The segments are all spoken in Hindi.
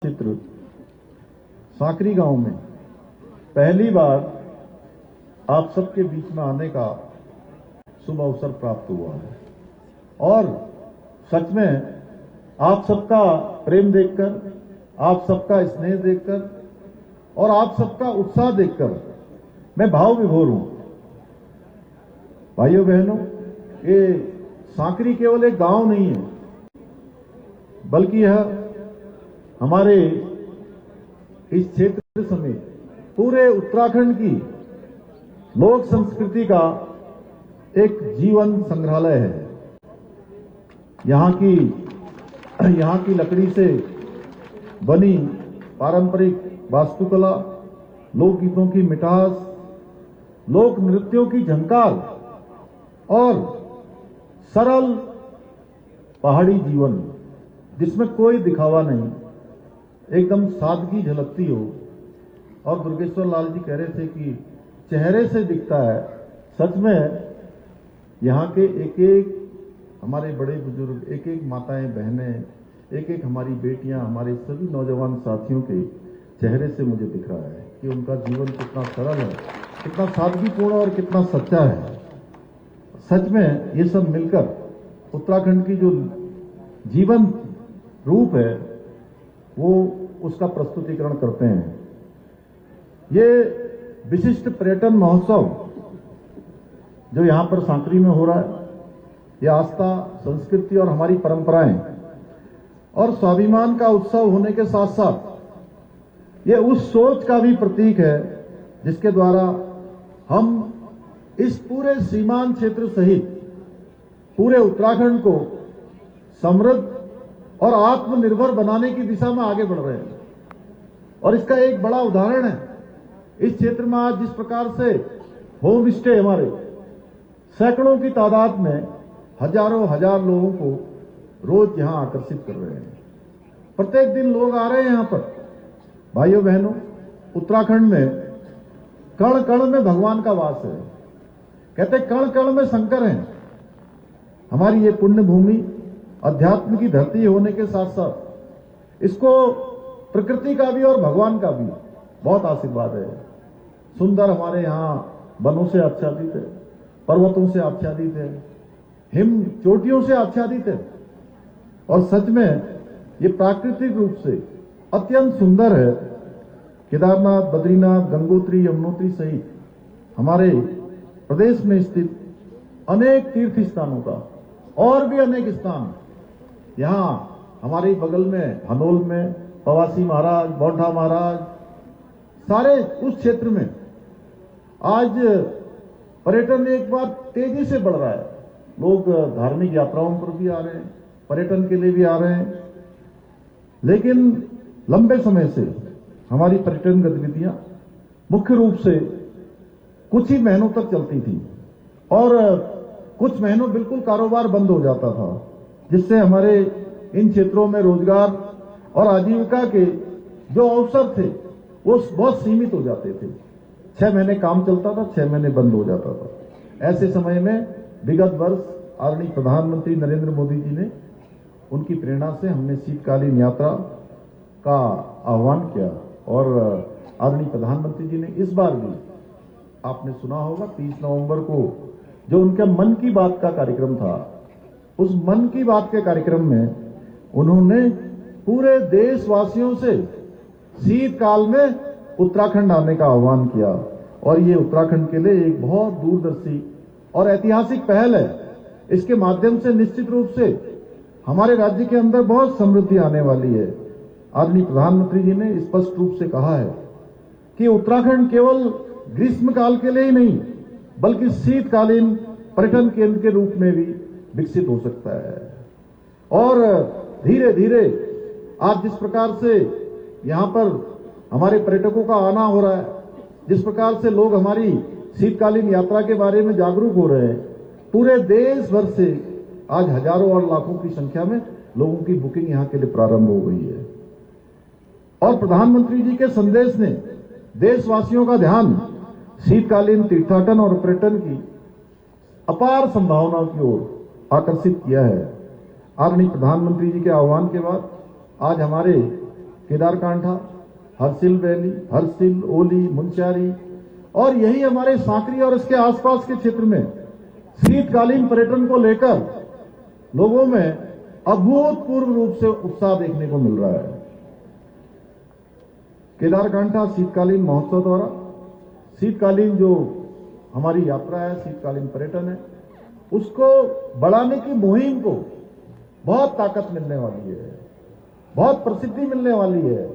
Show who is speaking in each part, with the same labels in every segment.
Speaker 1: क्षेत्र सांकरी गांव में पहली बार आप सबके बीच में आने का शुभ अवसर प्राप्त हुआ है और सच में आप सबका प्रेम देखकर, आप सबका स्नेह देखकर और आप सबका उत्साह देखकर मैं भाव विभोर हूं। भाइयों बहनों, ये सांकरी केवल एक गांव नहीं है, बल्कि यह हमारे इस क्षेत्र समेत पूरे उत्तराखंड की लोक संस्कृति का एक जीवन संग्रहालय है। यहाँ की लकड़ी से बनी पारंपरिक वास्तुकला, लोकगीतों की मिठास, लोक नृत्यों की झंकार और सरल पहाड़ी जीवन जिसमें कोई दिखावा नहीं, एकदम सादगी झलकती हो। और दुर्गेश्वर लाल जी कह रहे थे कि चेहरे से दिखता है। सच में यहाँ के एक एक हमारे बड़े बुजुर्ग, एक एक माताएं बहनें, एक एक हमारी बेटियां, हमारे सभी नौजवान साथियों के चेहरे से मुझे दिख रहा है कि उनका जीवन कितना सरल है, कितना सादगीपूर्ण और कितना सच्चा है। सच में ये सब मिलकर उत्तराखंड की जो जीवन रूप है वो उसका प्रस्तुतिकरण करते हैं। ये विशिष्ट पर्यटन महोत्सव जो यहां पर सांकरी में हो रहा है, ये आस्था, संस्कृति और हमारी परंपराएं और स्वाभिमान का उत्सव होने के साथ साथ ये उस सोच का भी प्रतीक है जिसके द्वारा हम इस पूरे सीमांत क्षेत्र सहित पूरे उत्तराखंड को समृद्ध और आत्मनिर्भर बनाने की दिशा में आगे बढ़ रहे हैं। और इसका एक बड़ा उदाहरण है इस क्षेत्र में आज जिस प्रकार से होम स्टे हमारे सैकड़ों की तादाद में हजारों हजार लोगों को रोज यहां आकर्षित कर रहे हैं। प्रत्येक दिन लोग आ रहे हैं यहां पर। भाइयों बहनों, उत्तराखंड में कण कण में भगवान का वास है। कहते कण कण में शंकर हैं। हमारी ये पुण्य भूमि अध्यात्म की धरती होने के साथ साथ इसको प्रकृति का भी और भगवान का भी बहुत आशीर्वाद है। सुंदर हमारे यहाँ वनों से आच्छादित है, पर्वतों से आच्छादित है, हिम चोटियों से आच्छादित है और सच में ये प्राकृतिक रूप से अत्यंत सुंदर है। केदारनाथ, बद्रीनाथ, गंगोत्री, यमुनोत्री सहित हमारे प्रदेश में स्थित अनेक तीर्थ स्थानों का और भी अनेक स्थान यहाँ हमारे बगल में हनोल में पवासी महाराज, बौंठा महाराज, सारे उस क्षेत्र में आज पर्यटन एक बार तेजी से बढ़ रहा है। लोग धार्मिक यात्राओं पर भी आ रहे हैं, पर्यटन के लिए भी आ रहे हैं। लेकिन लंबे समय से हमारी पर्यटन गतिविधियां मुख्य रूप से कुछ ही महीनों तक चलती थी और कुछ महीनों बिल्कुल कारोबार बंद हो जाता था, जिससे हमारे इन क्षेत्रों में रोजगार और आजीविका के जो अवसर थे वो बहुत सीमित हो जाते थे। 6 महीने काम चलता था, 6 महीने बंद हो जाता था। ऐसे समय में विगत वर्ष आदरणीय प्रधानमंत्री नरेंद्र मोदी जी ने उनकी प्रेरणा से हमने शीतकालीन यात्रा का आह्वान किया और आदरणीय प्रधानमंत्री जी ने इस बार भी, आपने सुना होगा 30 नवंबर को जो उनके मन की बात का कार्यक्रम था, उस मन की बात के कार्यक्रम में उन्होंने पूरे देशवासियों से शीतकाल में उत्तराखंड आने का आह्वान किया और ये उत्तराखंड के लिए एक बहुत दूरदर्शी और ऐतिहासिक पहल है। इसके माध्यम से निश्चित रूप से हमारे राज्य के अंदर बहुत समृद्धि आने वाली है। आदरणीय प्रधानमंत्री जी ने स्पष्ट रूप से कहा है कि उत्तराखंड केवल ग्रीष्मकाल के लिए ही नहीं बल्कि शीतकालीन पर्यटन केंद्र के रूप में भी विकसित हो सकता है। और धीरे धीरे आज जिस प्रकार से यहाँ पर हमारे पर्यटकों का आना हो रहा है, जिस प्रकार से लोग हमारी शीतकालीन यात्रा के बारे में जागरूक हो रहे हैं, पूरे देश भर से आज हजारों और लाखों की संख्या में लोगों की बुकिंग यहाँ के लिए प्रारंभ हो गई है। और प्रधानमंत्री जी के संदेश ने देशवासियों का ध्यान शीतकालीन तीर्थाटन और पर्यटन की अपार संभावनाओं की ओर आकर्षित किया है। आदरणीय प्रधानमंत्री जी के आह्वान के बाद आज हमारे केदारकांठा, हरसिल वैली, हरसिल, ओली, मुंशियारी और यही हमारे सांकरी और इसके आसपास के क्षेत्र में शीतकालीन पर्यटन को लेकर लोगों में अभूतपूर्व रूप से उत्साह देखने को मिल रहा है। केदारकांठा शीतकालीन महोत्सव द्वारा शीतकालीन जो हमारी यात्रा है, शीतकालीन पर्यटन है, उसको बढ़ाने की मुहिम को बहुत ताकत मिलने वाली है, बहुत प्रसिद्धि मिलने वाली है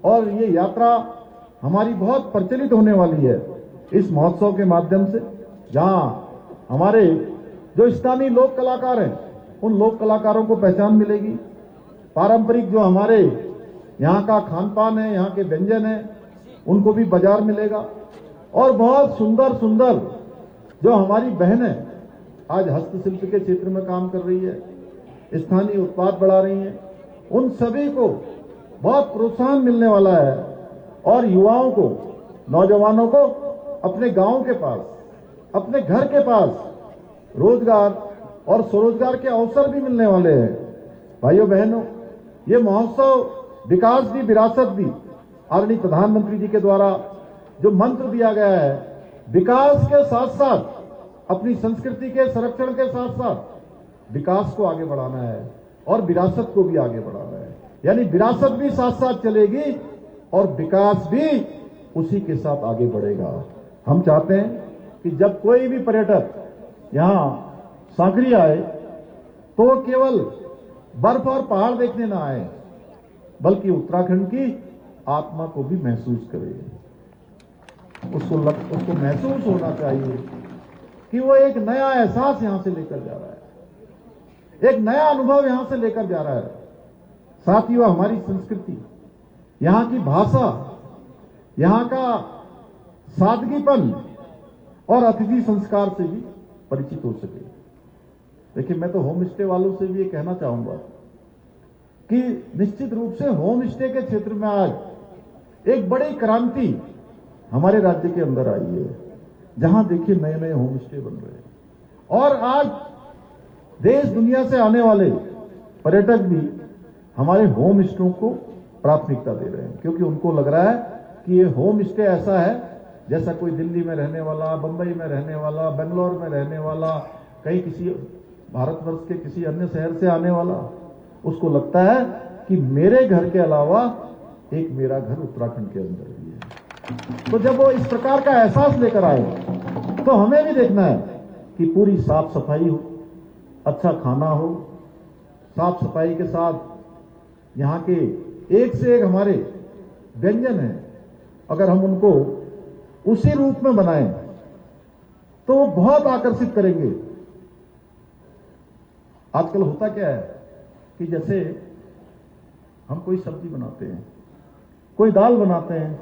Speaker 1: और ये यात्रा हमारी बहुत प्रचलित होने वाली है इस महोत्सव के माध्यम से, जहां हमारे जो स्थानीय लोक कलाकार हैं उन लोक कलाकारों को पहचान मिलेगी। पारंपरिक जो हमारे यहाँ का खान पान है, यहाँ के व्यंजन है, उनको भी बाजार मिलेगा और बहुत सुंदर सुंदर जो हमारी बहनें आज हस्तशिल्प के क्षेत्र में काम कर रही है, स्थानीय उत्पाद बढ़ा रही हैं, उन सभी को बहुत प्रोत्साहन मिलने वाला है और युवाओं को, नौजवानों को अपने गांव के पास, अपने घर के पास रोजगार और स्वरोजगार के अवसर भी मिलने वाले हैं। भाइयों बहनों, ये महोत्सव विकास भी विरासत भी आदरणीय प्रधानमंत्री जी के द्वारा जो मंत्र दिया गया है, विकास के साथ साथ अपनी संस्कृति के संरक्षण के साथ साथ विकास को आगे बढ़ाना है और विरासत को भी आगे बढ़ाना है। यानी विरासत भी साथ साथ चलेगी और विकास भी उसी के साथ आगे बढ़ेगा। हम चाहते हैं कि जब कोई भी पर्यटक यहां सांकरी आए तो वो केवल बर्फ और पहाड़ देखने ना आए, बल्कि उत्तराखंड की आत्मा को भी महसूस करे। उसको महसूस होना चाहिए कि वो एक नया एहसास यहां से लेकर जा रहा है, एक नया अनुभव यहां से लेकर जा रहा है। साथियों, हमारी संस्कृति, यहां की भाषा, यहां का सादगीपन और अतिथि संस्कार से भी परिचित हो सके। देखिए, मैं तो होम स्टे वालों से भी ये कहना चाहूंगा कि निश्चित रूप से होम स्टे के क्षेत्र में आज एक बड़ी क्रांति हमारे राज्य के अंदर आई है, जहां देखिए नए नए होम स्टे बन रहे हैं और आज देश दुनिया से आने वाले पर्यटक भी हमारे होम स्टे को प्राथमिकता दे रहे हैं, क्योंकि उनको लग रहा है कि ये होम स्टे ऐसा है जैसा कोई दिल्ली में रहने वाला, बंबई में रहने वाला, बेंगलोर में रहने वाला, कहीं किसी भारतवर्ष के किसी अन्य शहर से आने वाला, उसको लगता है कि मेरे घर के अलावा एक मेरा घर उत्तराखंड के अंदर भी है। तो जब वो इस प्रकार का एहसास लेकर आए तो हमें भी देखना है कि पूरी साफ सफाई हो, अच्छा खाना हो, साफ सफाई के साथ यहाँ के एक से एक हमारे व्यंजन हैं, अगर हम उनको उसी रूप में बनाएं तो वो बहुत आकर्षित करेंगे। आजकल होता क्या है कि जैसे हम कोई सब्जी बनाते हैं, कोई दाल बनाते हैं,